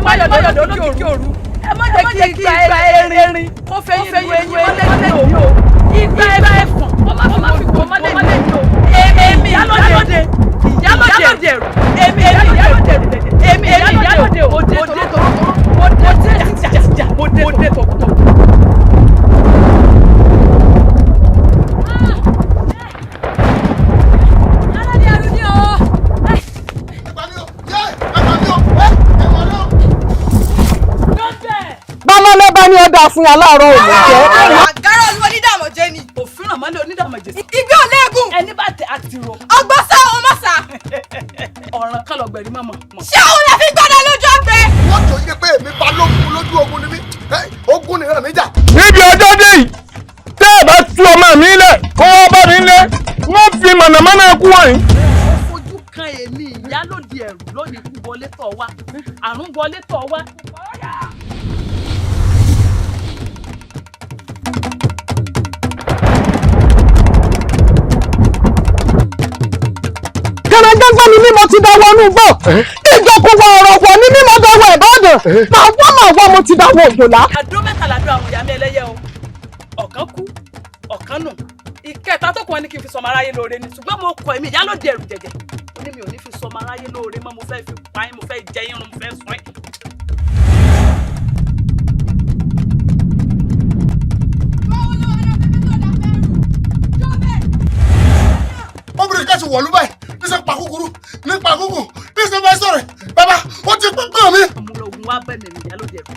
máyọ̀dọ̀ lókìkí òru ẹ má jẹ́ kí igba erin kó fẹ́yìn lu eyín mọ́lẹ̀ ní o igba ẹ̀fọ̀n ó má fi kó mọ́lẹ̀ ní o èmi ìyálóde èmi ìyálóde òde tòkòtò. bámọ́lẹ́ bá ní ọ̀dà fún wa láàárọ̀ òní jẹ́. àgárá olúwo onídàmọ̀jẹ́ ni. òfin àmọ́lé onídàmọ̀jẹ́. ìgbé olóògùn. ẹni bá tẹ àtìrò. ọgbọ́sá ọmọsà. ọ̀ràn kálọ̀gbẹ̀rí mọ̀mọ́. ṣé òun lè fi gbọ́dọ̀ lójú ọgbẹ́. wọ́n jọ yé pé èmi bá lógun lójú ogun ni mí ogun nìran mi jà. níbi ọjọ́ dé yìí tẹ́ ẹ bá tú ọmọ mi lẹ̀ kó wọ́n bá mi lẹ̀ wọ́n fi mọ̀nàmọ́ná kú wọ̀nyí. ó fojú kan èmi ìyálòdì ẹ̀rù lónìí kú wọlé tọ̀ wá àrùn wọlé tọ̀ wá. gẹ́gẹ́ ni mímọ ti dáwọ́ inú gbọ́ ìjọkùnwọ̀ ọ̀rọ̀ wọ̀ ní mímọ dáwọ́ ìbàdàn màá wọ́ mo ti dáwọ́ òjòlá. àdó mẹ́tàlá dún àwọn ìyá mi ẹlẹ́yẹ o ọ̀kan kú ọ̀kan nù ìkẹta tó kàn ní kí n fi sọmọ aráyé lóore ni ṣùgbọ́n mo kọ èmi ìyálòdì ẹ̀rù jẹ̀jẹ̀ ó ní mi ò ní fi sọmọ aráyé lóore mọ́ mo fẹ́ fi pa yín mo fẹ́ jẹ yín run mo fẹ́ sún yín. obìnrin ká ti wọ̀lú báyìí níṣẹ́ pa kúkúrú nípa kúkú níṣẹ́ bá sọ̀rọ̀ bàbá ó ti pín kàn mí. àmúlògùn wa bẹ̀ mí ìyálòdì ẹ̀rù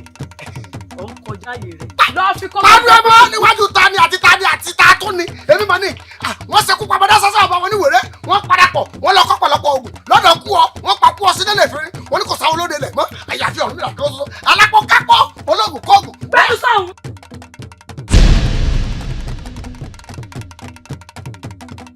ò ń kọjá ààyè rẹ̀. lọ́ọ́ fi kọ́ pàdé ọmọ níwájú tani àti ta tó ni èmi mà ní wọ́n ṣekú pa bọ́dá sọ́sọ́ àbá wọn ní wèrè wọ́n parapọ̀ wọ́n lọ kọ́ pọ̀lọpọ̀ oògùn lọ́dọ̀ kú ọ wọ́n pa kú ọ sí nílẹ̀ fèrè wọ́n ní kò sáwọn olóde lẹ̀ mọ́ àyàfi ọ̀run nílà kan ṣoṣo alápọ̀ kápọ̀ olóògùn kọ́ọ̀gùn. bẹ́ẹ̀ sọ̀hún